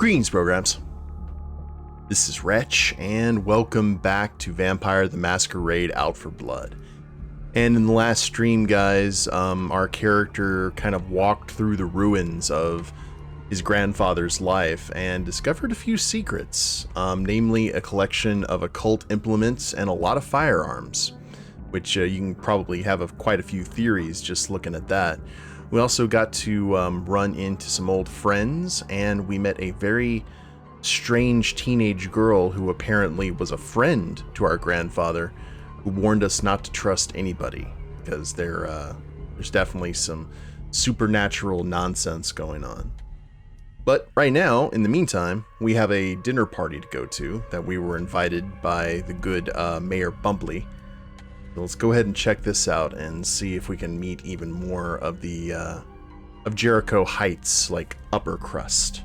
Greetings, programs. This is Wretch, and welcome back to Vampire the Masquerade Out for Blood. And in the last stream, guys, our character kind of walked through the ruins of his grandfather's life and discovered a few secrets, namely a collection of occult implements and a lot of firearms, which you can probably have quite a few theories just looking at that. We also got to run into some old friends, and we met a very strange teenage girl who apparently was a friend to our grandfather, who warned us not to trust anybody because there's definitely some supernatural nonsense going on. But right now, in the meantime, we have a dinner party to go to that we were invited by the good Mayor Bumpley. So let's go ahead and check this out and see if we can meet even more of the of Jericho Heights, like upper crust.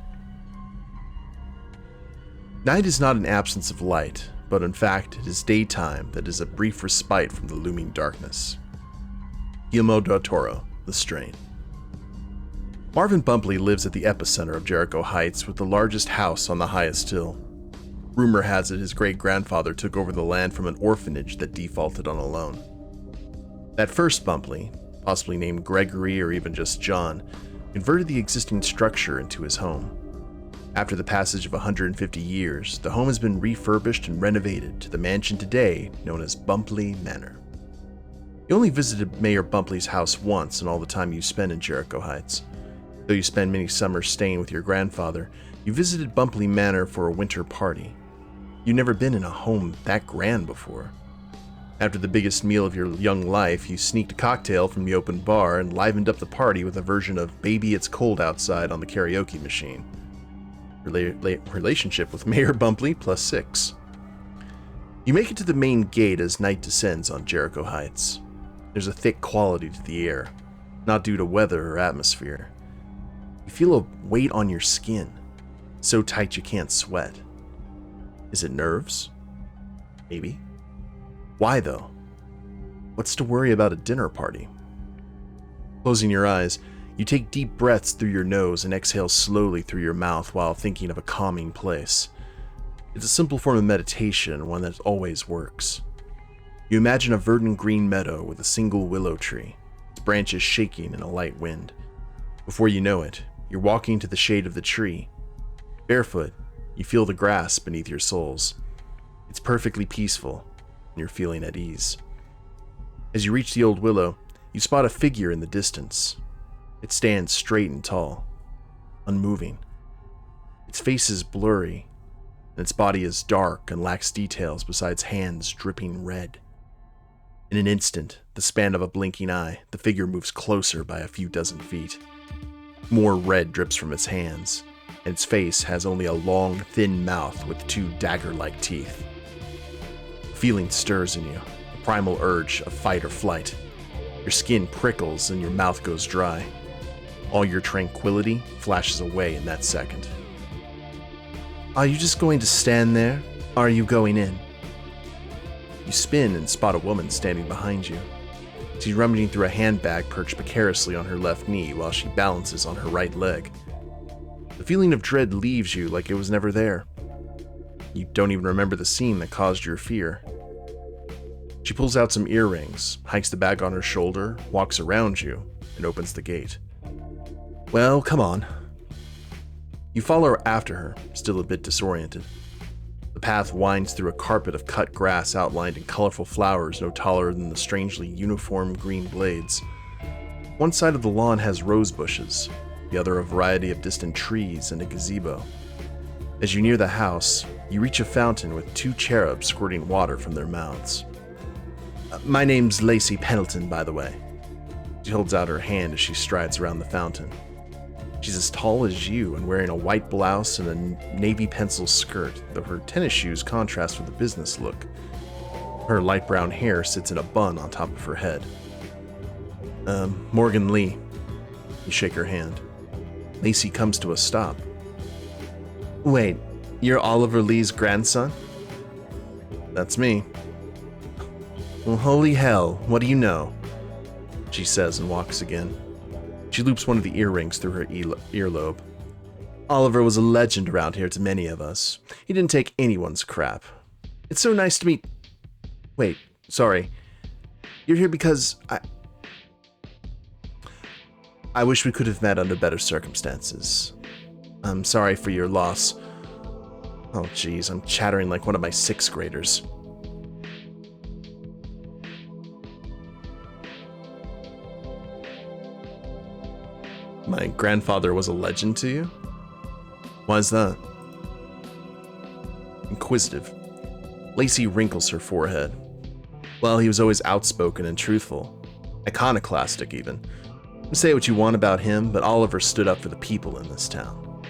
Night is not an absence of light, but in fact it is daytime that is a brief respite from the looming darkness. Guillermo del Toro, The Strain. Marvin Bumpley lives at the epicenter of Jericho Heights with the largest house on the highest hill. Rumor has it his great-grandfather took over the land from an orphanage that defaulted on a loan. That first Bumpley, possibly named Gregory or even just John, converted the existing structure into his home. After the passage of 150 years, the home has been refurbished and renovated to the mansion today known as Bumpley Manor. You only visited Mayor Bumpley's house once in all the time you spent in Jericho Heights. Though you spend many summers staying with your grandfather, you visited Bumpley Manor for a winter party. You'd never been in a home that grand before. After the biggest meal of your young life, you sneaked a cocktail from the open bar and livened up the party with a version of Baby It's Cold Outside on the karaoke machine. Relationship with Mayor Bumpley +6. You make it to the main gate as night descends on Jericho Heights. There's a thick quality to the air, not due to weather or atmosphere. You feel a weight on your skin, so tight you can't sweat. Is it nerves? Maybe. Why though? What's to worry about a dinner party? Closing your eyes, you take deep breaths through your nose and exhale slowly through your mouth while thinking of a calming place. It's a simple form of meditation, one that always works. You imagine a verdant green meadow with a single willow tree, its branches shaking in a light wind. Before you know it, you're walking to the shade of the tree. Barefoot, you feel the grass beneath your soles. It's perfectly peaceful, and you're feeling at ease. As you reach the old willow, you spot a figure in the distance. It stands straight and tall, unmoving. Its face is blurry, and its body is dark and lacks details besides hands dripping red. In an instant, the span of a blinking eye, the figure moves closer by a few dozen feet. More red drips from its hands, and its face has only a long, thin mouth with two dagger-like teeth. A feeling stirs in you, a primal urge of fight or flight. Your skin prickles and your mouth goes dry. All your tranquility flashes away in that second. Are you just going to stand there, or are you going in? You spin and spot a woman standing behind you. She's rummaging through a handbag perched precariously on her left knee while she balances on her right leg. The feeling of dread leaves you like it was never there. You don't even remember the scene that caused your fear. She pulls out some earrings, hikes the bag on her shoulder, walks around you, and opens the gate. Well, come on. You follow after her, still a bit disoriented. The path winds through a carpet of cut grass outlined in colorful flowers no taller than the strangely uniform green blades. One side of the lawn has rose bushes, the other a variety of distant trees and a gazebo. As you near the house, you reach a fountain with two cherubs squirting water from their mouths. My name's Lacey Pendleton, by the way. She holds out her hand as she strides around the fountain. She's as tall as you and wearing a white blouse and a navy pencil skirt, though her tennis shoes contrast with the business look. Her light brown hair sits in a bun on top of her head. Morgan Lee. You shake her hand. Lacey comes to a stop. Wait, you're Oliver Lee's grandson? That's me. Well, holy hell, what do you know? She says and walks again. She loops one of the earrings through her earlobe. Oliver was a legend around here to many of us. He didn't take anyone's crap. It's so nice to meet... Wait, sorry. You're here because I wish we could have met under better circumstances. I'm sorry for your loss. Oh geez, I'm chattering like one of my 6th graders. My grandfather was a legend to you? Why is that? Inquisitive. Lacey wrinkles her forehead. Well, he was always outspoken and truthful. Iconoclastic, even. Say what you want about him, but Oliver stood up for the people in this town.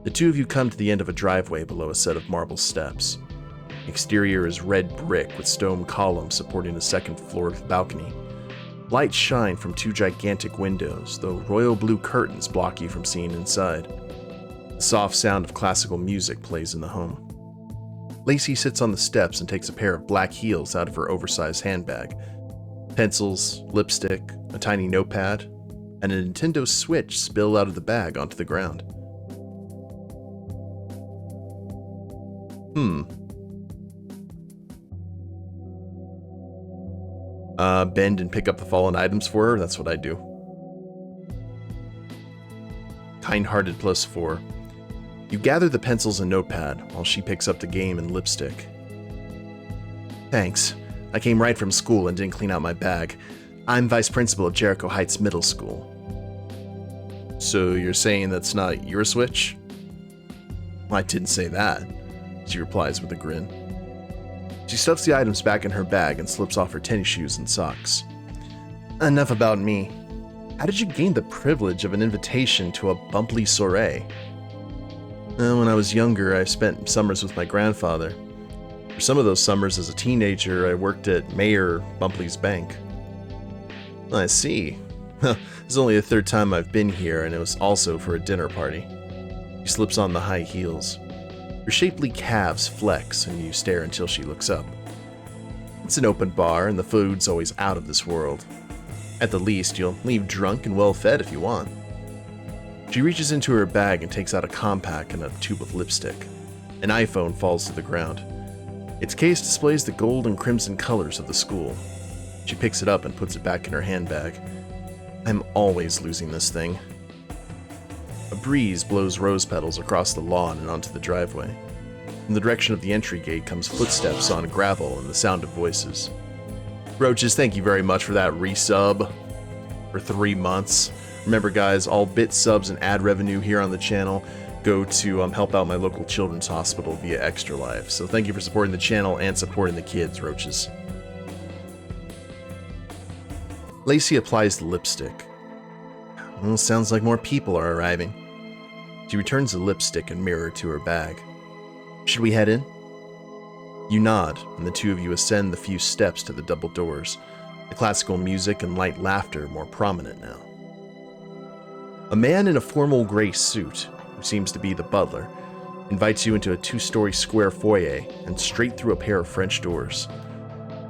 The two of you come to the end of a driveway below a set of marble steps. Exterior is red brick with stone columns supporting a second-floor balcony. Lights shine from 2 gigantic windows, though royal blue curtains block you from seeing inside. The soft sound of classical music plays in the home. Lacey sits on the steps and takes a pair of black heels out of her oversized handbag. Pencils, lipstick, a tiny notepad, and a Nintendo Switch spill out of the bag onto the ground. Bend and pick up the fallen items for her, that's what I do. Kind-hearted +4. You gather the pencils and notepad while she picks up the game and lipstick. Thanks. I came right from school and didn't clean out my bag. I'm vice principal of Jericho Heights Middle School. So you're saying that's not your Switch? Well, I didn't say that, she replies with a grin. She stuffs the items back in her bag and slips off her tennis shoes and socks. Enough about me. How did you gain the privilege of an invitation to a Bumpley soiree? When I was younger, I spent summers with my grandfather. For some of those summers as a teenager, I worked at Mayor Bumpley's bank. I see. It's only the 3rd time I've been here, and it was also for a dinner party. She slips on the high heels. Her shapely calves flex, and you stare until she looks up. It's an open bar, and the food's always out of this world. At the least, you'll leave drunk and well-fed if you want. She reaches into her bag and takes out a compact and a tube of lipstick. An iPhone falls to the ground. Its case displays the gold and crimson colors of the school. She picks it up and puts it back in her handbag. I'm always losing this thing. A breeze blows rose petals across the lawn and onto the driveway. From the direction of the entry gate comes footsteps on gravel and the sound of voices. Roaches, thank you very much for that resub for 3 months. Remember guys, all bit subs and ad revenue here on the channel go to help out my local children's hospital via Extra Life. So thank you for supporting the channel and supporting the kids, Roaches. Lacey applies the lipstick. Well, sounds like more people are arriving. She returns the lipstick and mirror to her bag. Should we head in? You nod, and the two of you ascend the few steps to the double doors, the classical music and light laughter more prominent now. A man in a formal gray suit, who seems to be the butler, invites you into a 2-story square foyer and straight through a pair of French doors.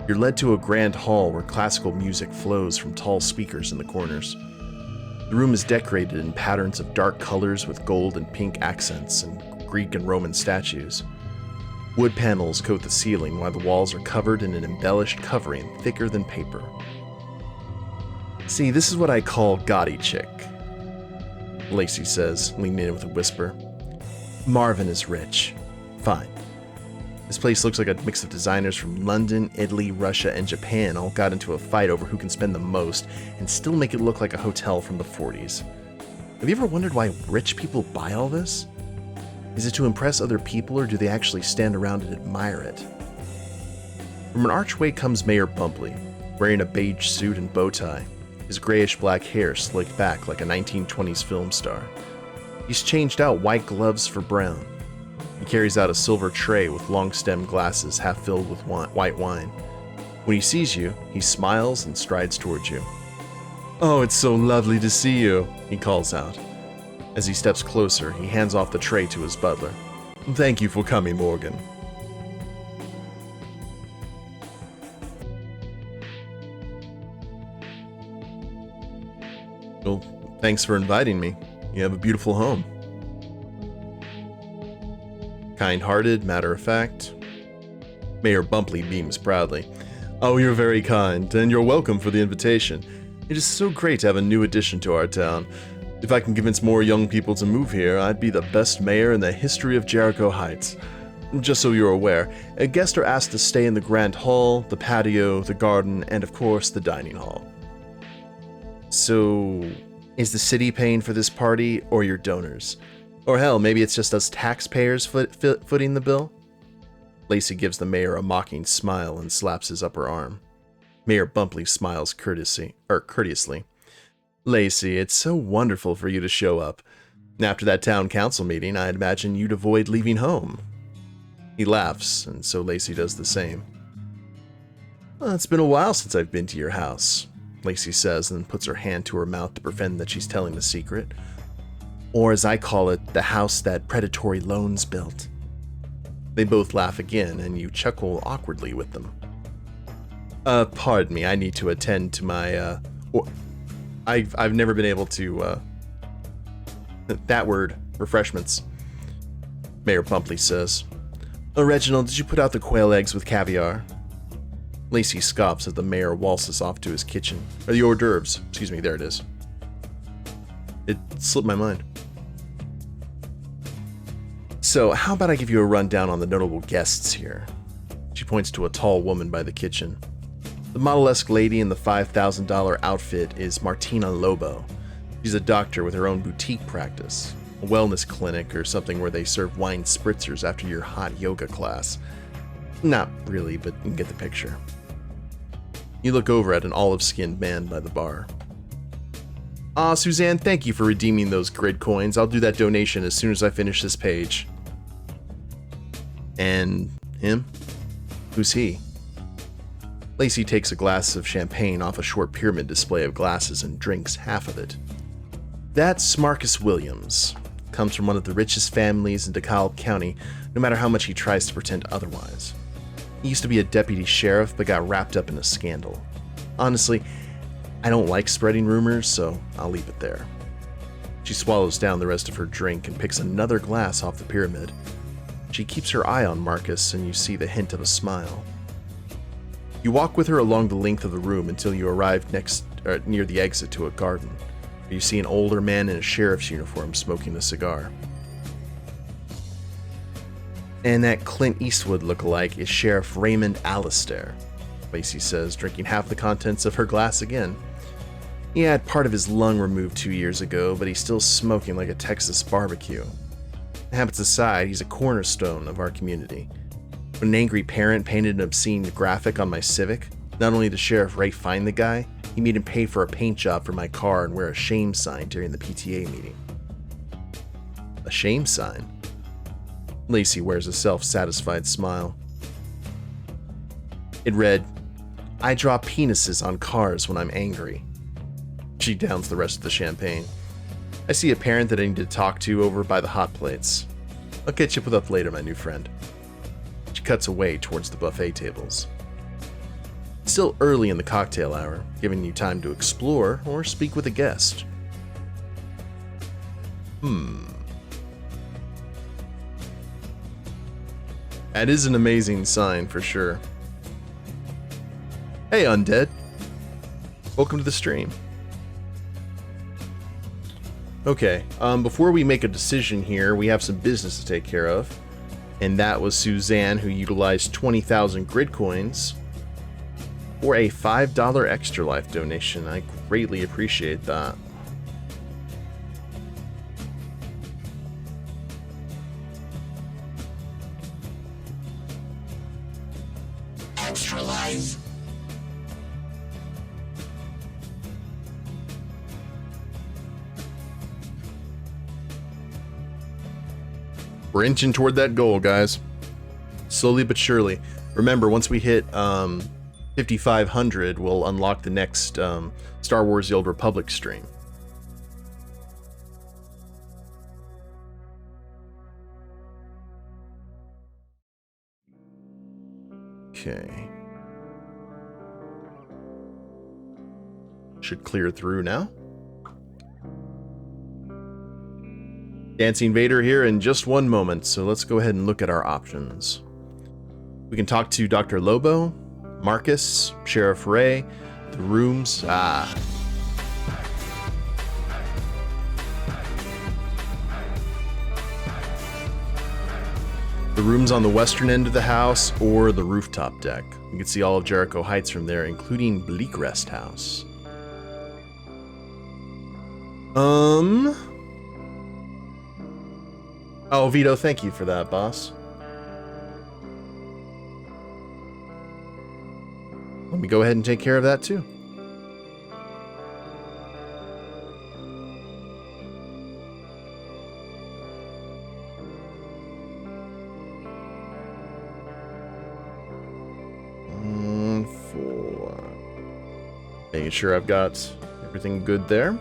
You're led to a grand hall where classical music flows from tall speakers in the corners. The room is decorated in patterns of dark colors with gold and pink accents and Greek and Roman statues. Wood panels coat the ceiling while the walls are covered in an embellished covering thicker than paper. See, this is what I call gaudy chick, Lacey says, leaning in with a whisper. Marvin is rich. Fine. This place looks like a mix of designers from London, Italy, Russia, and Japan all got into a fight over who can spend the most and still make it look like a hotel from the 40s. Have you ever wondered why rich people buy all this? Is it to impress other people, or do they actually stand around and admire it? From an archway comes Mayor Bumpley, wearing a beige suit and bow tie, his grayish-black hair slicked back like a 1920s film star. He's changed out white gloves for brown. He carries out a silver tray with long-stemmed glasses half filled with white wine. When he sees you, he smiles and strides towards you. Oh, it's so lovely to see you, he calls out. As he steps closer, he hands off the tray to his butler. Thank you for coming, Morgan. Well, thanks for inviting me. You have a beautiful home. Kind-hearted, matter-of-fact. Mayor Bumpley beams proudly. Oh, you're very kind, and you're welcome for the invitation. It is so great to have a new addition to our town. If I can convince more young people to move here, I'd be the best mayor in the history of Jericho Heights. Just so you're aware, guests are asked to stay in the grand hall, the patio, the garden, and of course, the dining hall. So, is the city paying for this party, or your donors? Or hell, maybe it's just us taxpayers footing the bill? Lacey gives the mayor a mocking smile and slaps his upper arm. Mayor Bumpley smiles courteously. Lacey, it's so wonderful for you to show up. After that town council meeting, I'd imagine you'd avoid leaving home. He laughs, and so Lacey does the same. Well, it's been a while since I've been to your house, Lacey says, and puts her hand to her mouth to pretend that she's telling the secret. Or as I call it, the house that predatory loans built. They both laugh again, and you chuckle awkwardly with them. Pardon me, I need to attend to my, I've never been able to, that word, refreshments, Mayor Bumpley says. Oh, Reginald, did you put out the quail eggs with caviar? Lacey scoffs as the mayor waltzes off to his kitchen. Or the hors d'oeuvres. Excuse me, there it is. It slipped my mind. So, how about I give you a rundown on the notable guests here? She points to a tall woman by the kitchen. The model-esque lady in the $5,000 outfit is Martina Lobo. She's a doctor with her own boutique practice. A wellness clinic or something where they serve wine spritzers after your hot yoga class. Not really, but you get the picture. You look over at an olive-skinned man by the bar. Suzanne, thank you for redeeming those grid coins. I'll do that donation as soon as I finish this page. And him? Who's he? Lacey takes a glass of champagne off a short pyramid display of glasses and drinks half of it. That's Marcus Williams. Comes from one of the richest families in DeKalb County, no matter how much he tries to pretend otherwise. He used to be a deputy sheriff, but got wrapped up in a scandal. Honestly, I don't like spreading rumors, so I'll leave it there. She swallows down the rest of her drink and picks another glass off the pyramid. She keeps her eye on Marcus, and you see the hint of a smile. You walk with her along the length of the room until you arrive near the exit to a garden. You see an older man in a sheriff's uniform smoking a cigar. And that Clint Eastwood lookalike is Sheriff Raymond Allister, Lacey says, drinking half the contents of her glass again. He had part of his lung removed 2 years ago, but he's still smoking like a Texas barbecue. Habits aside, he's a cornerstone of our community. When an angry parent painted an obscene graphic on my Civic, not only did Sheriff Ray find the guy, he made him pay for a paint job for my car and wear a shame sign during the PTA meeting. A shame sign? Lacey wears a self-satisfied smile. It read, I draw penises on cars when I'm angry. She downs the rest of the champagne. I see a parent that I need to talk to over by the hot plates. I'll catch up later, my new friend. She cuts away towards the buffet tables. It's still early in the cocktail hour, giving you time to explore or speak with a guest. That is an amazing sign for sure. Hey, Undead. Welcome to the stream. Okay, before we make a decision here, we have some business to take care of. And that was Suzanne, who utilized 20,000 grid coins for a $5 Extra Life donation. I greatly appreciate that. Extra Life. We're inching toward that goal, guys. Slowly but surely. Remember, once we hit 5,500, we'll unlock the next Star Wars The Old Republic stream. Okay. Should clear through now. Dancing Vader here in just one moment, so let's go ahead and look at our options. We can talk to Dr. Lobo, Marcus, Sheriff Ray, the rooms. The rooms on the western end of the house or the rooftop deck. You can see all of Jericho Heights from there, including Bleak Rest House. Oh, Vito, thank you for that, boss. Let me go ahead and take care of that too. Making sure I've got everything good there.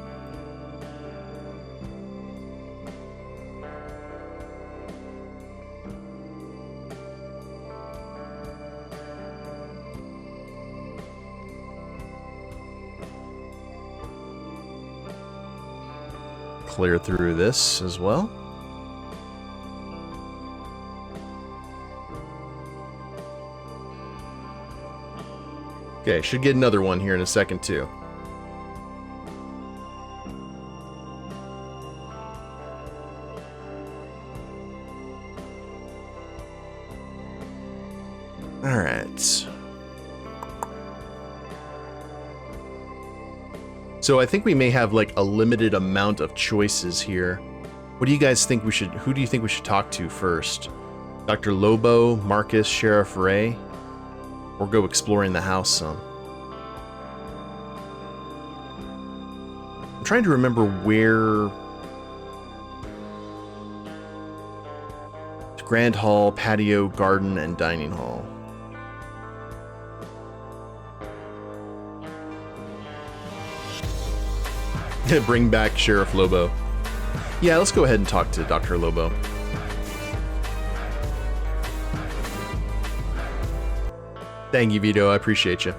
Clear through this as well. Okay, should get another one here in a second too. All right. So I think we may have like a limited amount of choices here. What do you guys think we should, who do you think we should talk to first? Dr. Lobo, Marcus, Sheriff Ray? Or go exploring the house some? I'm trying to remember where... Grand Hall, patio, garden, and dining hall. Bring back Sheriff Lobo. Yeah, let's go ahead and talk to Dr. Lobo. Thank you, Vito. I appreciate you.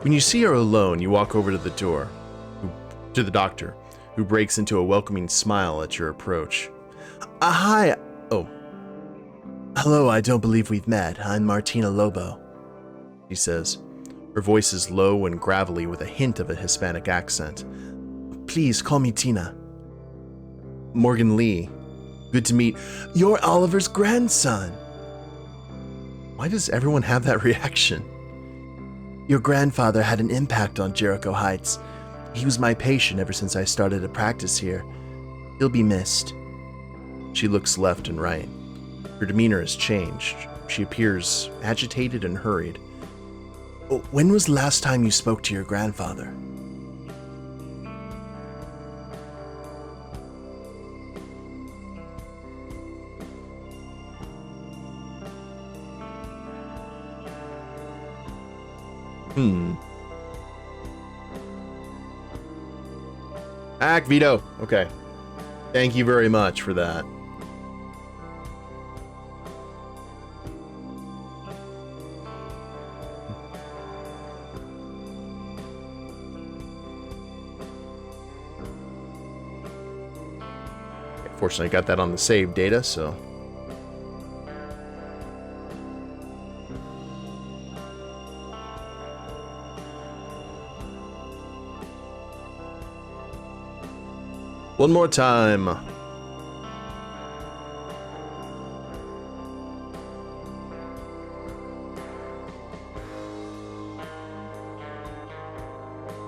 When you see her alone, you walk over to the door, to the doctor, who breaks into a welcoming smile at your approach. Hi. Oh. Hello, I don't believe we've met. I'm Martina Lobo, she says. Her voice is low and gravelly with a hint of a Hispanic accent. Please call me Tina. Morgan Lee. Good to meet. You're Oliver's grandson. Why does everyone have that reaction? Your grandfather had an impact on Jericho Heights. He was my patient ever since I started to practice here. He'll be missed. She looks left and right. Her demeanor has changed. She appears agitated and hurried. When was the last time you spoke to your grandfather? Act, Vito. Okay. Thank you very much for that. Fortunately, I got that on the save data, so... One more time.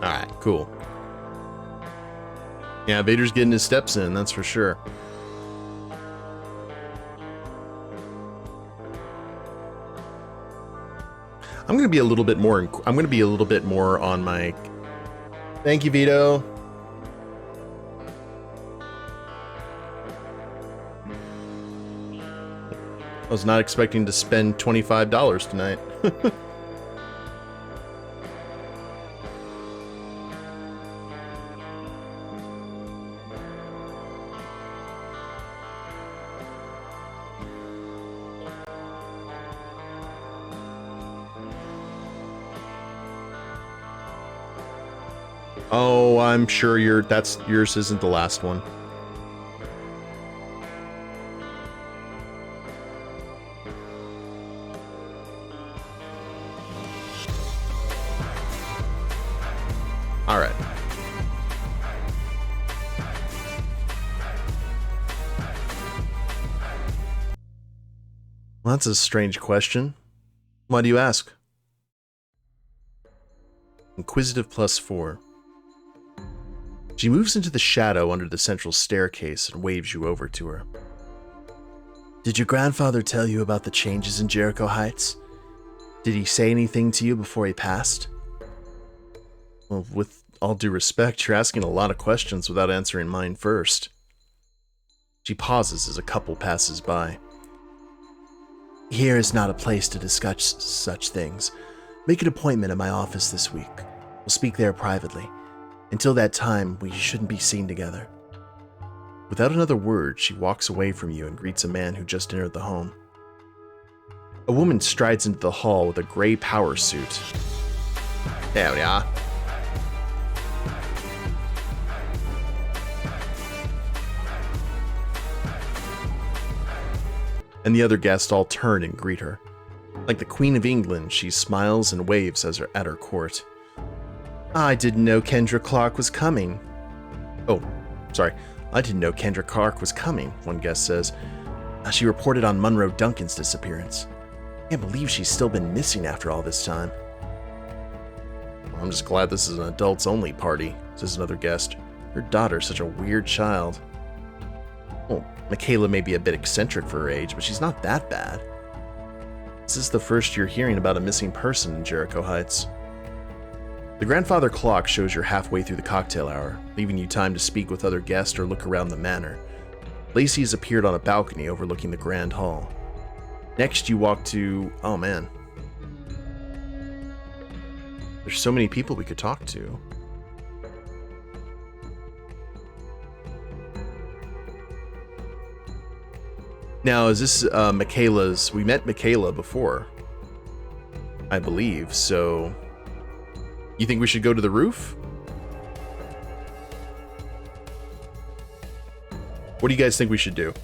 Alright, cool. Yeah, Vader's getting his steps in, that's for sure. I'm gonna be a little bit more on my... Thank you, Vito. I was not expecting to spend $25 tonight. Oh, I'm sure yours isn't the last one. All right. Well, that's a strange question. Why do you ask? Inquisitive +4. She moves into the shadow under the central staircase and waves you over to her. Did your grandfather tell you about the changes in Jericho Heights? Did he say anything to you before he passed? Well, with all due respect, you're asking a lot of questions without answering mine first. She pauses as a couple passes by. Here is not a place to discuss such things. Make an appointment at my office this week. We'll speak there privately. Until that time, we shouldn't be seen together. Without another word, she walks away from you and greets a man who just entered the home. A woman strides into the hall with a gray power suit. There we are. And the other guests all turn and greet her. Like the Queen of England, she smiles and waves at her court. I didn't know Kendra Clark was coming. Oh, sorry. I didn't know Kendra Clark was coming, one guest says. She reported on Monroe Duncan's disappearance. Can't believe she's still been missing after all this time. Well, I'm just glad this is an adults-only party, says another guest. Her daughter's such a weird child. Well, Michaela may be a bit eccentric for her age, but she's not that bad. This is the first you're hearing about a missing person in Jericho Heights. The grandfather clock shows you're halfway through the cocktail hour, leaving you time to speak with other guests or look around the manor. Lacey has appeared on a balcony overlooking the grand hall. Next, you walk to... oh man. There's so many people we could talk to. Now, is this Michaela's... we met Michaela before, I believe, so... you think we should go to the roof? What do you guys think we should do?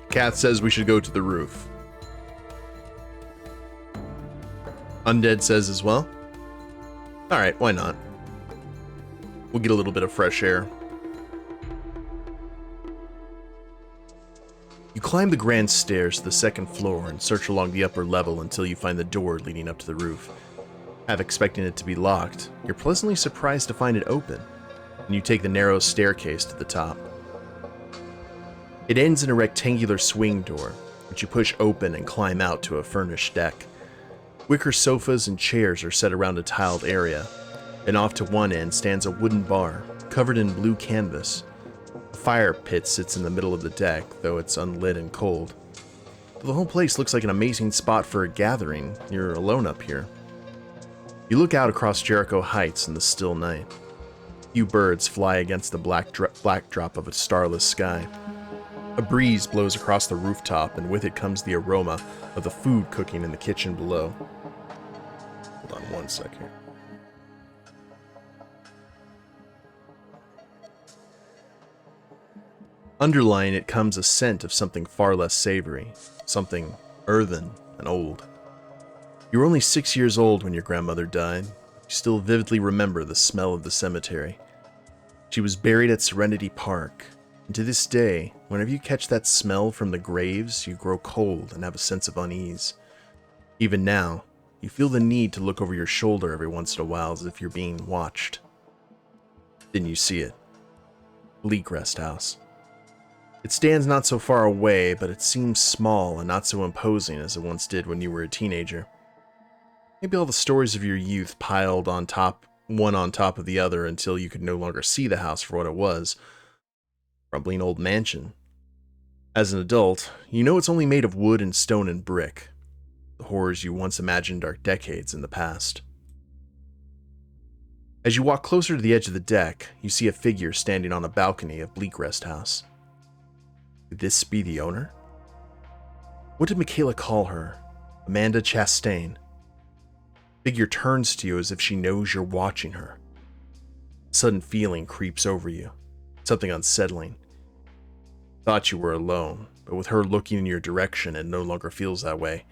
Kat says we should go to the roof. Undead says as well. Alright, why not? We'll get a little bit of fresh air. You climb the grand stairs to the second floor and search along the upper level until you find the door leading up to the roof. Half expecting it to be locked, you're pleasantly surprised to find it open, and you take the narrow staircase to the top. It ends in a rectangular swing door, which you push open and climb out to a furnished deck. Wicker sofas and chairs are set around a tiled area, and off to one end stands a wooden bar, covered in blue canvas. A fire pit sits in the middle of the deck, though it's unlit and cold. The whole place looks like an amazing spot for a gathering. You're alone up here. You look out across Jericho Heights in the still night. Few birds fly against the black backdrop of a starless sky. A breeze blows across the rooftop, and with it comes the aroma of the food cooking in the kitchen below. Hold on one second. Underlying it comes a scent of something far less savory, something earthen and old. You were only 6 years old when your grandmother died. You still vividly remember the smell of the cemetery. She was buried at Serenity Park, and to this day, whenever you catch that smell from the graves, you grow cold and have a sense of unease. Even now, you feel the need to look over your shoulder every once in a while as if you're being watched. Then you see it. Bleak Rest House. It stands not so far away, but it seems small and not so imposing as it once did when you were a teenager. Maybe all the stories of your youth piled on top, one on top of the other, until you could no longer see the house for what it was. Crumbling old mansion. As an adult, you know it's only made of wood and stone and brick. The horrors you once imagined are decades in the past. As you walk closer to the edge of the deck, you see a figure standing on a balcony of Bleak Rest House. Could this be the owner? What did Michaela call her? Amanda Chastain. The figure turns to you as if she knows you're watching her. A sudden feeling creeps over you, something unsettling. Thought you were alone, but with her looking in your direction, it no longer feels that way.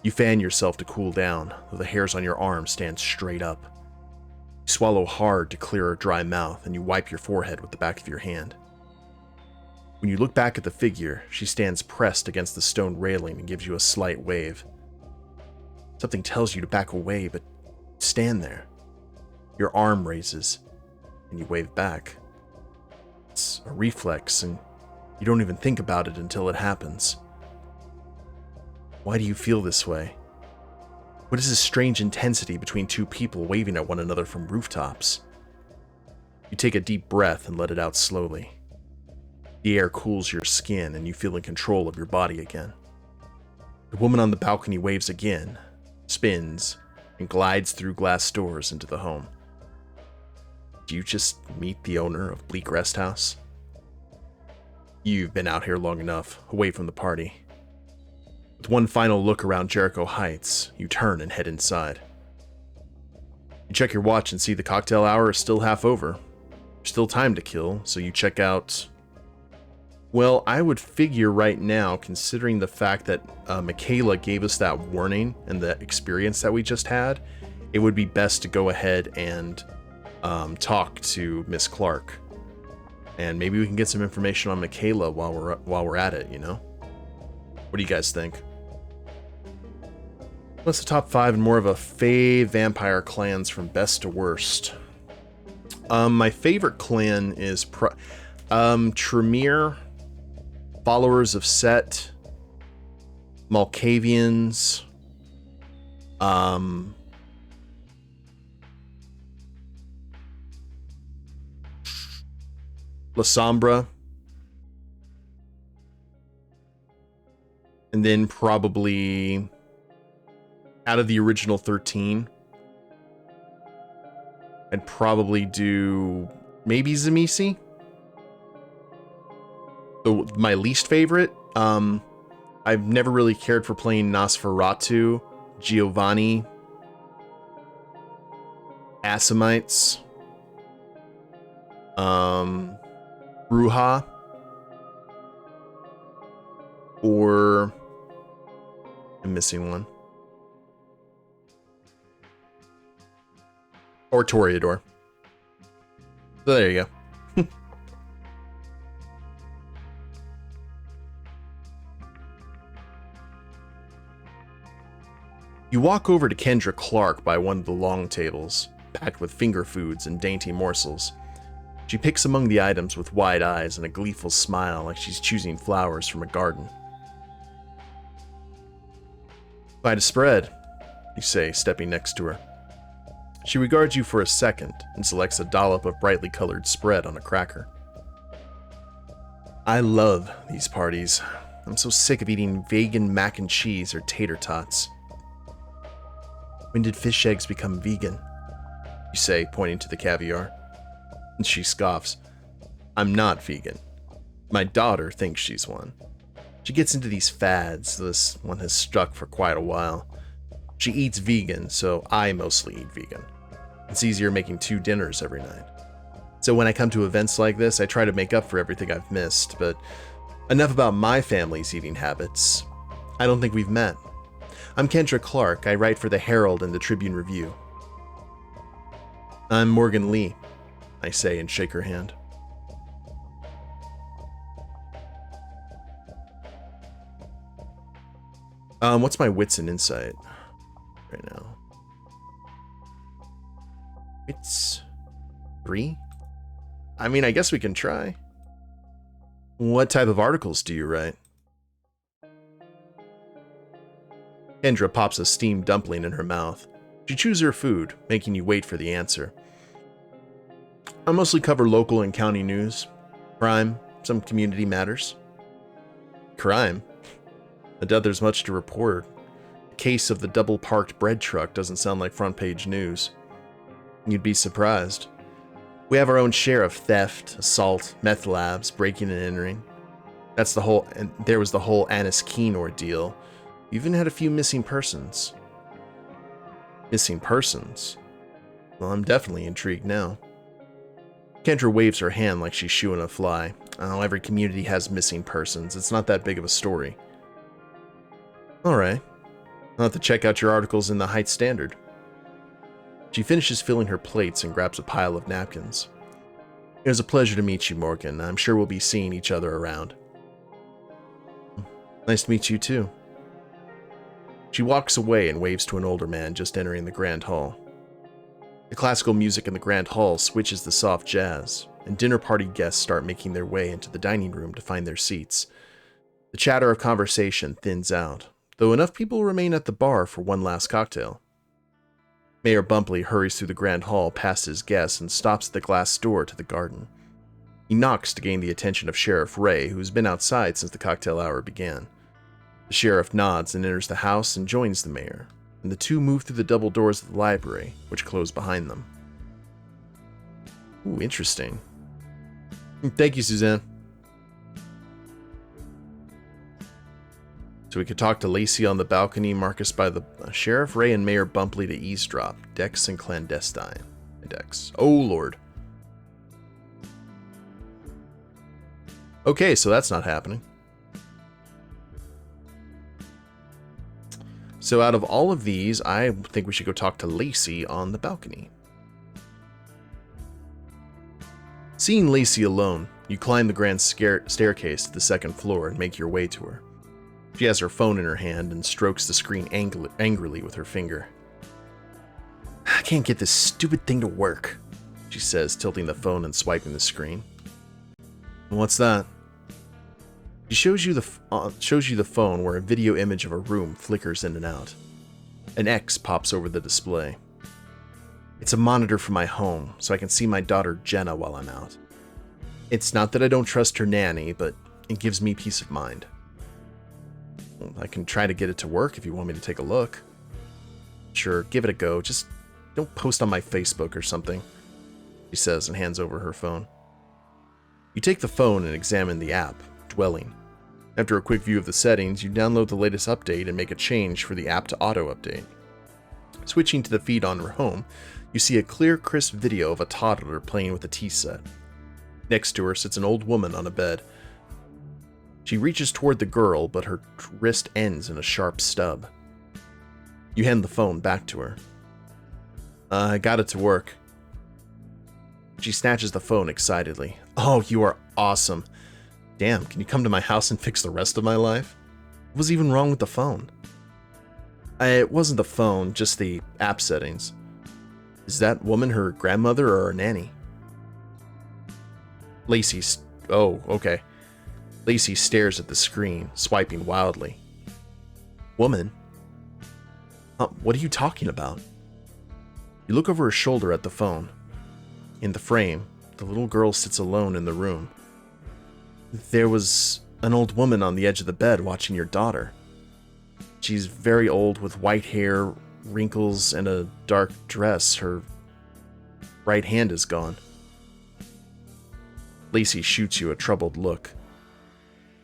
You fan yourself to cool down, though the hairs on your arm stand straight up. You swallow hard to clear a dry mouth, and you wipe your forehead with the back of your hand. When you look back at the figure, she stands pressed against the stone railing and gives you a slight wave. Something tells you to back away, but stand there. Your arm raises, and you wave back. It's a reflex, and you don't even think about it until it happens. Why do you feel this way? What is this strange intensity between two people waving at one another from rooftops? You take a deep breath and let it out slowly. The air cools your skin, and you feel in control of your body again. The woman on the balcony waves again, spins, and glides through glass doors into the home. Do you just meet the owner of Bleak Rest House? You've been out here long enough, away from the party. With one final look around Jericho Heights, you turn and head inside. You check your watch and see the cocktail hour is still half over. There's still time to kill, so you check out... Well, I would figure right now, considering the fact that Michaela gave us that warning and the experience that we just had, it would be best to go ahead and talk to Miss Clark. And maybe we can get some information on Michaela while we're at it, you know? What do you guys think? What's the top 5 and more of a fave vampire clans from best to worst? My favorite clan is Tremere, Followers of Set, Malkavians, La Sombra, and then probably out of the original 13, I'd probably do maybe Zamisi. My least favorite, I've never really cared for playing Nosferatu, Giovanni, Assamites, Bruja, or I'm missing one, or Toreador. So there you go. You walk over to Kendra Clark by one of the long tables, packed with finger foods and dainty morsels. She picks among the items with wide eyes and a gleeful smile like she's choosing flowers from a garden. Quite a spread, you say, stepping next to her. She regards you for a second and selects a dollop of brightly colored spread on a cracker. I love these parties. I'm so sick of eating vegan mac and cheese or tater tots. When did fish eggs become vegan? You say, pointing to the caviar. And she scoffs. I'm not vegan. My daughter thinks she's one. She gets into these fads. This one has stuck for quite a while. She eats vegan, so I mostly eat vegan. It's easier making 2 dinners every night. So when I come to events like this, I try to make up for everything I've missed, but enough about my family's eating habits. I don't think we've met. I'm Kendra Clark. I write for the Herald and the Tribune Review. I'm Morgan Lee, I say and shake her hand. What's my wits and insight right now? It's 3? I mean, I guess we can try. What type of articles do you write? Kendra pops a steamed dumpling in her mouth. She chews her food, making you wait for the answer. I mostly cover local and county news, crime, some community matters. Crime? I doubt there's much to report. The case of the double-parked bread truck doesn't sound like front-page news. You'd be surprised. We have our own share of theft, assault, meth labs, breaking and entering. And there was the whole Annis Keen ordeal. We even had a few missing persons. Missing persons? Well, I'm definitely intrigued now. Kendra waves her hand like she's shooing a fly. Oh, every community has missing persons. It's not that big of a story. Alright. I'll have to check out your articles in the Heights Standard. She finishes filling her plates and grabs a pile of napkins. It was a pleasure to meet you, Morgan. I'm sure we'll be seeing each other around. Nice to meet you, too. She walks away and waves to an older man just entering the Grand Hall. The classical music in the Grand Hall switches to soft jazz, and dinner party guests start making their way into the dining room to find their seats. The chatter of conversation thins out, though enough people remain at the bar for one last cocktail. Mayor Bumpley hurries through the Grand Hall past his guests and stops at the glass door to the garden. He knocks to gain the attention of Sheriff Ray, who's been outside since the cocktail hour began. The sheriff nods and enters the house and joins the mayor, and the two move through the double doors of the library, which close behind them. Ooh, interesting. Thank you, Suzanne. So we could talk to Lacey on the balcony, Marcus by the Sheriff Ray and Mayor Bumpley to eavesdrop. Dex and clandestine. Dex. Oh, Lord. Okay, so that's not happening. So out of all of these, I think we should go talk to Lacey on the balcony. Seeing Lacey alone, you climb the grand staircase to the second floor and make your way to her. She has her phone in her hand and strokes the screen angrily with her finger. I can't get this stupid thing to work, she says, tilting the phone and swiping the screen. What's that? She shows you the phone where a video image of a room flickers in and out. An X pops over the display. It's a monitor for my home, so I can see my daughter Jenna while I'm out. It's not that I don't trust her nanny, but it gives me peace of mind. Well, I can try to get it to work if you want me to take a look. Sure, give it a go. Just don't post on my Facebook or something, she says and hands over her phone. You take the phone and examine the app, Dwelling. After a quick view of the settings, you download the latest update and make a change for the app to auto-update. Switching to the feed on her home, you see a clear, crisp video of a toddler playing with a tea set. Next to her sits an old woman on a bed. She reaches toward the girl, but her wrist ends in a sharp stub. You hand the phone back to her. I got it to work. She snatches the phone excitedly. Oh, you are awesome. Damn, can you come to my house and fix the rest of my life? What was even wrong with the phone? It wasn't the phone, just the app settings. Is that woman her grandmother or her nanny? Oh, okay. Lacey stares at the screen, swiping wildly. Woman? What are you talking about? You look over her shoulder at the phone. In the frame, the little girl sits alone in the room. There was an old woman on the edge of the bed watching your daughter. She's very old with white hair, wrinkles, and a dark dress. Her right hand is gone. Lacey shoots you a troubled look.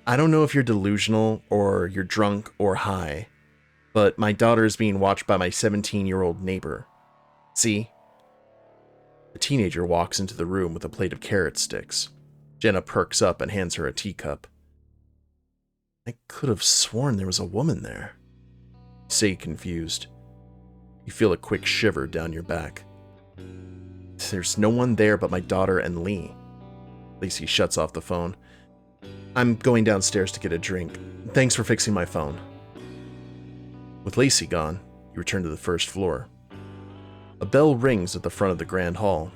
I don't know if you're delusional, or you're drunk, or high, but my daughter is being watched by my 17-year-old neighbor. See? A teenager walks into the room with a plate of carrot sticks. Jenna perks up and hands her a teacup. I could have sworn there was a woman there. Say confused. You feel a quick shiver down your back. There's no one there but my daughter and Lee. Lacey shuts off the phone. I'm going downstairs to get a drink. Thanks for fixing my phone. With Lacey gone, you return to the first floor. A bell rings at the front of the Grand Hall.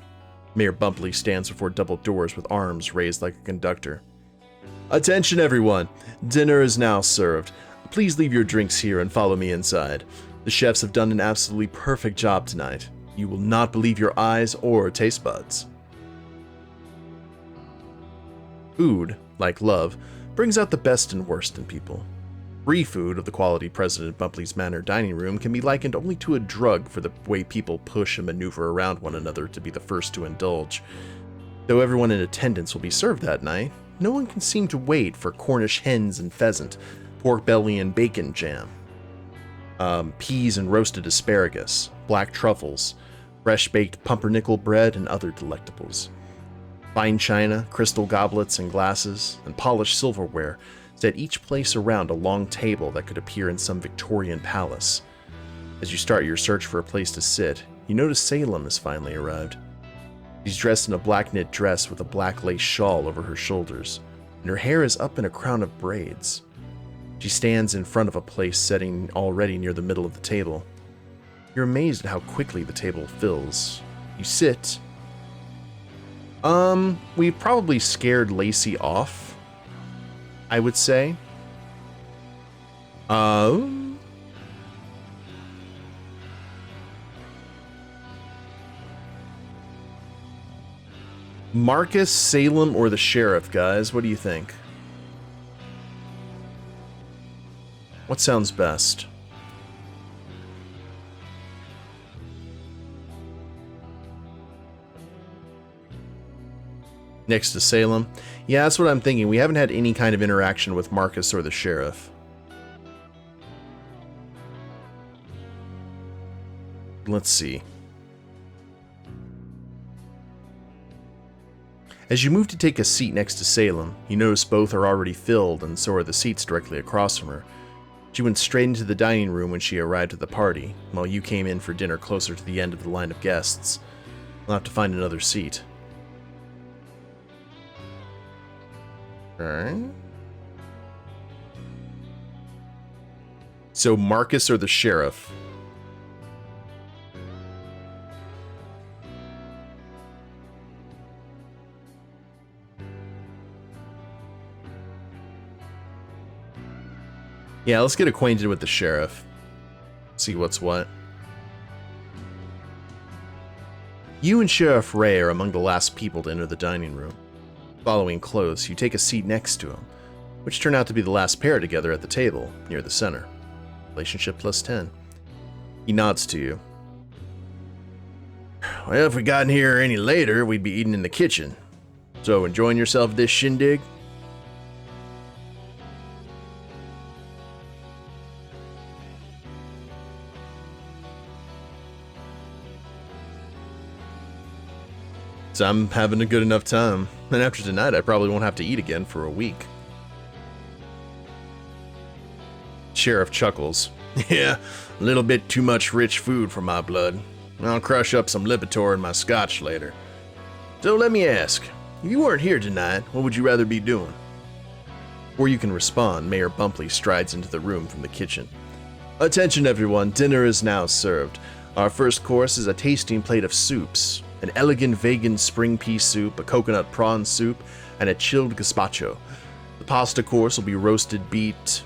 Mayor Bumpley stands before double doors with arms raised like a conductor. Attention everyone! Dinner is now served. Please leave your drinks here and follow me inside. The chefs have done an absolutely perfect job tonight. You will not believe your eyes or taste buds. Food, like love, brings out the best and worst in people. Free food of the quality present in Bumpley's Manor dining room can be likened only to a drug for the way people push and maneuver around one another to be the first to indulge. Though everyone in attendance will be served that night, no one can seem to wait for Cornish hens and pheasant, pork belly and bacon jam, peas and roasted asparagus, black truffles, fresh-baked pumpernickel bread, and other delectables. Fine china, crystal goblets and glasses, and polished silverware set each place around a long table that could appear in some Victorian palace. As you start your search for a place to sit, you notice Salem has finally arrived. She's dressed in a black knit dress with a black lace shawl over her shoulders, and her hair is up in a crown of braids. She stands in front of a place setting already near the middle of the table. You're amazed at how quickly the table fills. You sit. We probably scared Lacey off, I would say. Marcus, Salem, or the sheriff, guys? What do you think? What sounds best? Next to Salem? Yeah, that's what I'm thinking. We haven't had any kind of interaction with Marcus or the sheriff. Let's see. As you move to take a seat next to Salem, you notice both are already filled, and so are the seats directly across from her. She went straight into the dining room when she arrived at the party, while you came in for dinner closer to the end of the line of guests. You'll have to find another seat. Alright. So Marcus or the sheriff? Yeah, let's get acquainted with the sheriff. See what's what. You and Sheriff Ray are among the last people to enter the dining room. Following close, you take a seat next to him, which turn out to be the last pair together at the table, near the center. Relationship +10. He nods to you. Well, if we got in here any later, we'd be eating in the kitchen. So, enjoying yourself at this shindig? So I'm having a good enough time, and after tonight I probably won't have to eat again for a week. Sheriff chuckles. Yeah, a little bit too much rich food for my blood. I'll crush up some Lipitor in my scotch later. So let me ask, if you weren't here tonight, what would you rather be doing? Before you can respond, Mayor Bumpley strides into the room from the kitchen. Attention everyone, dinner is now served. Our first course is a tasting plate of soups. An elegant vegan spring pea soup, a coconut prawn soup, and a chilled gazpacho. The pasta course will be roasted beet...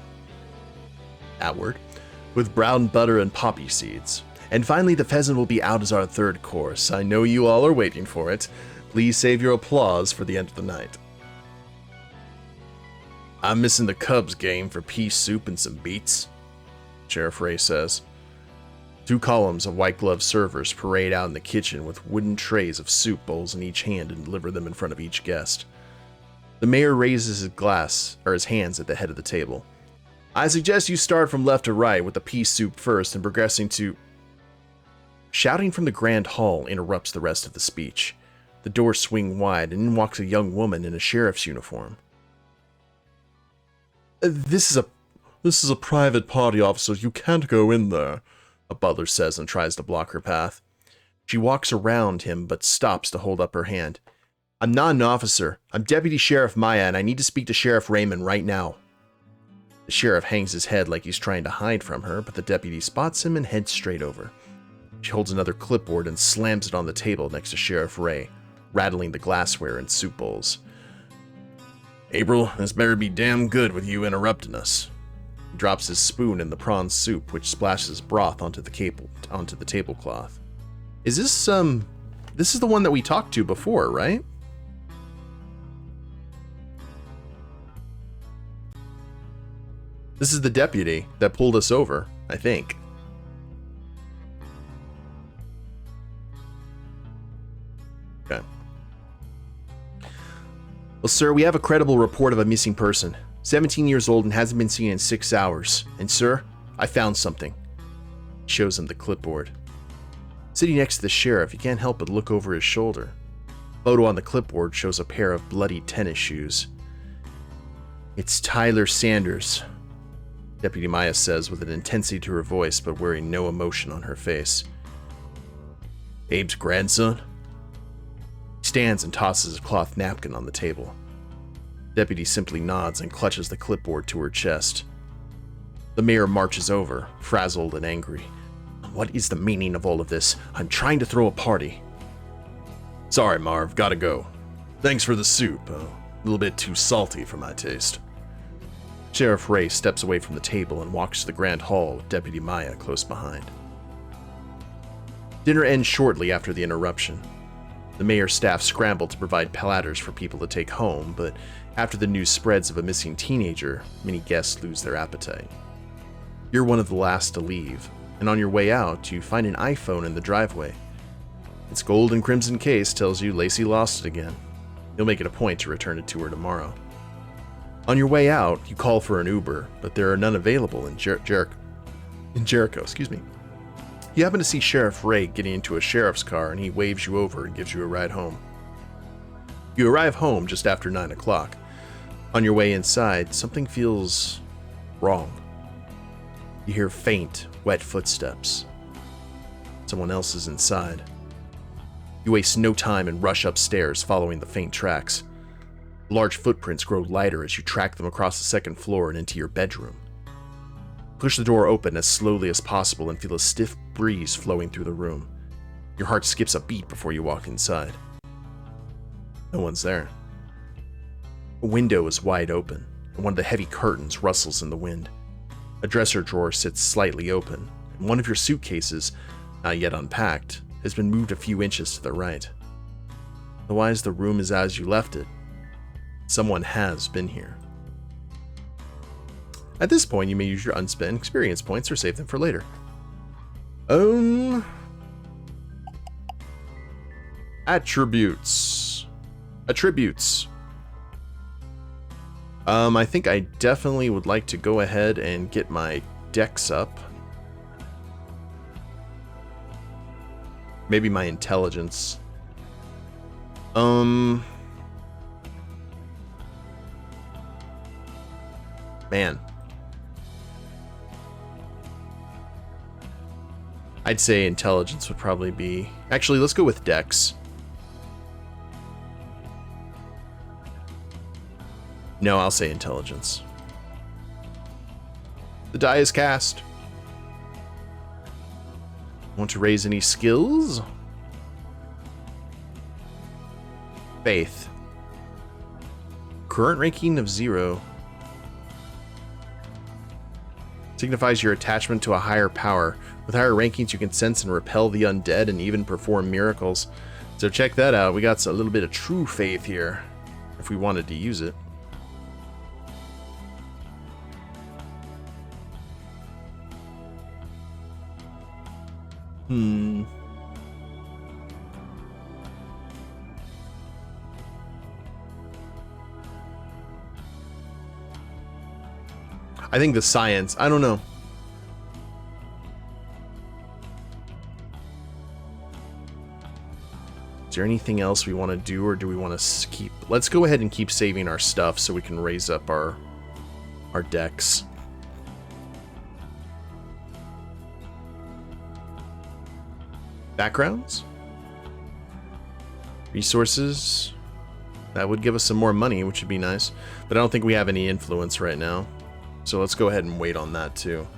with brown butter and poppy seeds. And finally, the pheasant will be out as our third course. I know you all are waiting for it. Please save your applause for the end of the night. I'm missing the Cubs game for pea soup and some beets, Sheriff Ray says. 2 columns of white-gloved servers parade out in the kitchen with wooden trays of soup bowls in each hand and deliver them in front of each guest. The mayor raises his hands at the head of the table. I suggest you start from left to right with the pea soup first and progressing to... Shouting from the grand hall interrupts the rest of the speech. The doors swing wide and in walks a young woman in a sheriff's uniform. This is a private party, officer. You can't go in there, a butler says and tries to block her path. She walks around him but stops to hold up her hand. I'm not an officer. I'm Deputy Sheriff Maya and I need to speak to Sheriff Raymond right now. The sheriff hangs his head like he's trying to hide from her, but the deputy spots him and heads straight over. She holds another clipboard and slams it on the table next to Sheriff Ray, rattling the glassware and soup bowls. April, this better be damn good with you interrupting us. He drops his spoon in the prawn soup, which splashes broth onto the tablecloth. Is this, this is the one that we talked to before, right? This is the deputy that pulled us over, I think. Okay. Well, sir, we have a credible report of a missing person. 17 years old and hasn't been seen in 6 hours. And sir, I found something. He shows him the clipboard. Sitting next to the sheriff, you can't help but look over his shoulder. Photo on the clipboard shows a pair of bloody tennis shoes. It's Tyler Sanders, Deputy Maya says with an intensity to her voice but wearing no emotion on her face. Abe's grandson? He stands and tosses a cloth napkin on the table. Deputy simply nods and clutches the clipboard to her chest. The mayor marches over, frazzled and angry. What is the meaning of all of this? I'm trying to throw a party. Sorry, Marv, gotta go. Thanks for the soup. A little bit too salty for my taste. Sheriff Ray steps away from the table and walks to the grand hall with Deputy Maya close behind. Dinner ends shortly after the interruption. The mayor's staff scramble to provide platters for people to take home, but after the news spreads of a missing teenager, many guests lose their appetite. You're one of the last to leave, and on your way out, you find an iPhone in the driveway. Its gold and crimson case tells you Lacey lost it again. You'll make it a point to return it to her tomorrow. On your way out, you call for an Uber, but there are none available in Jericho. You happen to see Sheriff Ray getting into a sheriff's car, and he waves you over and gives you a ride home. You arrive home just after 9 o'clock. On your way inside, something feels wrong. You hear faint, wet footsteps. Someone else is inside. You waste no time and rush upstairs, following the faint tracks. Large footprints grow lighter as you track them across the second floor and into your bedroom. Push the door open as slowly as possible and feel a stiff breeze flowing through the room. Your heart skips a beat before you walk inside. No one's there. A window is wide open, and one of the heavy curtains rustles in the wind. A dresser drawer sits slightly open, and one of your suitcases, not yet unpacked, has been moved a few inches to the right. Otherwise, the room is as you left it. Someone has been here. At this point, you may use your unspent experience points or save them for later. Attributes. I think I definitely would like to go ahead and get my dex up. Maybe my intelligence. Man. I'd say intelligence would probably be... Actually, let's go with dex. No, I'll say intelligence. The die is cast. Want to raise any skills? Faith. Current ranking of 0. Signifies your attachment to a higher power. With higher rankings, you can sense and repel the undead and even perform miracles. So check that out. We got a little bit of true faith here, if we wanted to use it. I think the science, I don't know. Is there anything else we want to do, or do we want to keep... Let's go ahead and keep saving our stuff so we can raise up our decks. Backgrounds? Resources? That would give us some more money, which would be nice. But I don't think we have any influence right now. So let's go ahead and wait on that too.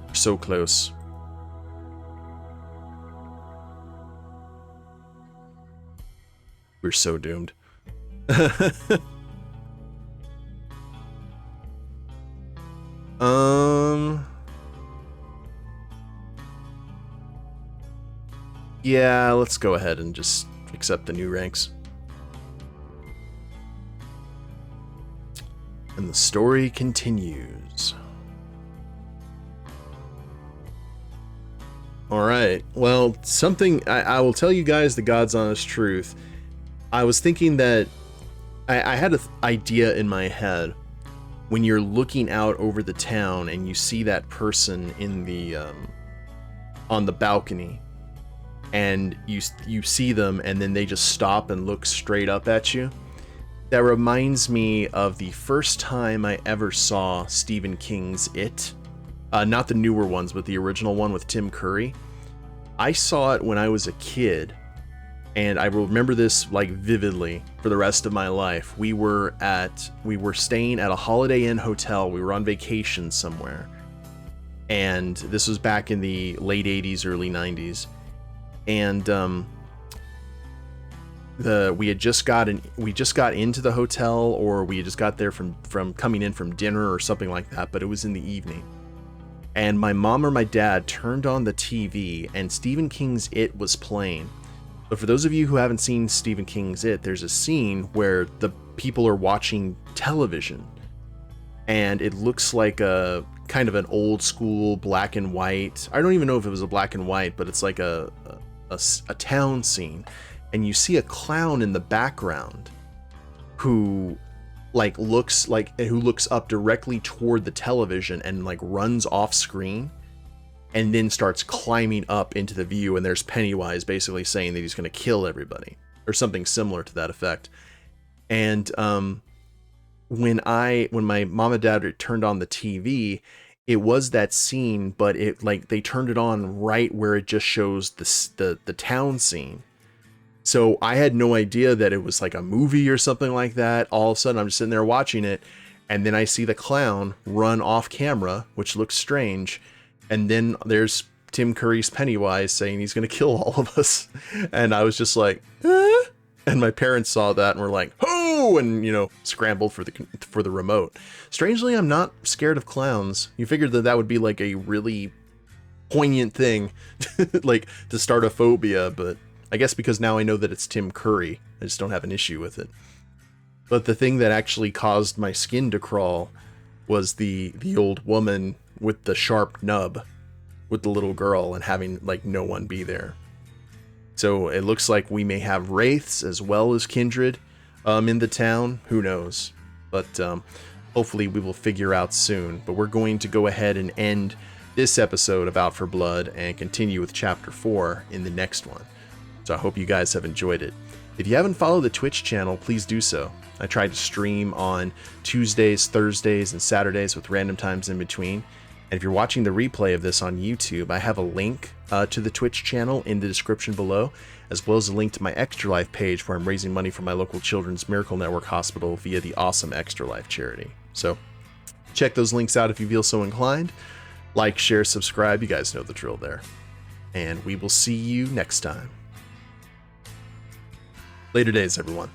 We're so close. We're so doomed. Yeah, let's go ahead and just accept the new ranks. And the story continues. Alright, well, something, I will tell you guys the God's honest truth. I was thinking that I had an idea in my head when you're looking out over the town and you see that person in the on the balcony, and you see them and then they just stop and look straight up at you. That reminds me of the first time I ever saw Stephen King's It. Not the newer ones, but the original one with Tim Curry. I saw it when I was a kid, and I remember this like vividly for the rest of my life. We were staying at a Holiday Inn hotel. We were on vacation somewhere, and this was back in the late 80s, early 90s. And we just got into the hotel, or we had just got there from coming in from dinner or something like that, but it was in the evening. And my mom or my dad turned on the TV and Stephen King's It was playing. But for those of you who haven't seen Stephen King's It, there's a scene where the people are watching television, and it looks like a kind of an old school black and white. I don't even know if it was a black and white, but it's like a town scene, and you see a clown in the background who looks up directly toward the television and like runs off screen and then starts climbing up into the view, and there's Pennywise basically saying that he's going to kill everybody or something similar to that effect. And when my mom and dad turned on the TV, it was that scene, but they turned it on right where it just shows the town scene. So I had no idea that it was like a movie or something like that. All of a sudden I'm just sitting there watching it, and then I see the clown run off camera, which looks strange. And then there's Tim Curry's Pennywise saying he's going to kill all of us. And I was just like, eh? And my parents saw that and were like, "Ho!" and scrambled for the remote. Strangely, I'm not scared of clowns. You figured that would be like a really poignant thing, like to start a phobia, but I guess because now I know that it's Tim Curry, I just don't have an issue with it. But the thing that actually caused my skin to crawl was the old woman with the sharp nub with the little girl and having like no one be there. So it looks like we may have wraiths as well as kindred in the town. Who knows? But hopefully we will figure out soon. But we're going to go ahead and end this episode of Out for Blood and continue with Chapter 4 in the next one. So I hope you guys have enjoyed it. If you haven't followed the Twitch channel, please do so. I try to stream on Tuesdays, Thursdays, and Saturdays with random times in between. And if you're watching the replay of this on YouTube, I have a link to the Twitch channel in the description below, as well as a link to my Extra Life page where I'm raising money for my local Children's Miracle Network hospital via the awesome Extra Life charity. So check those links out if you feel so inclined. Like, share, subscribe. You guys know the drill there. And we will see you next time. Later days, everyone.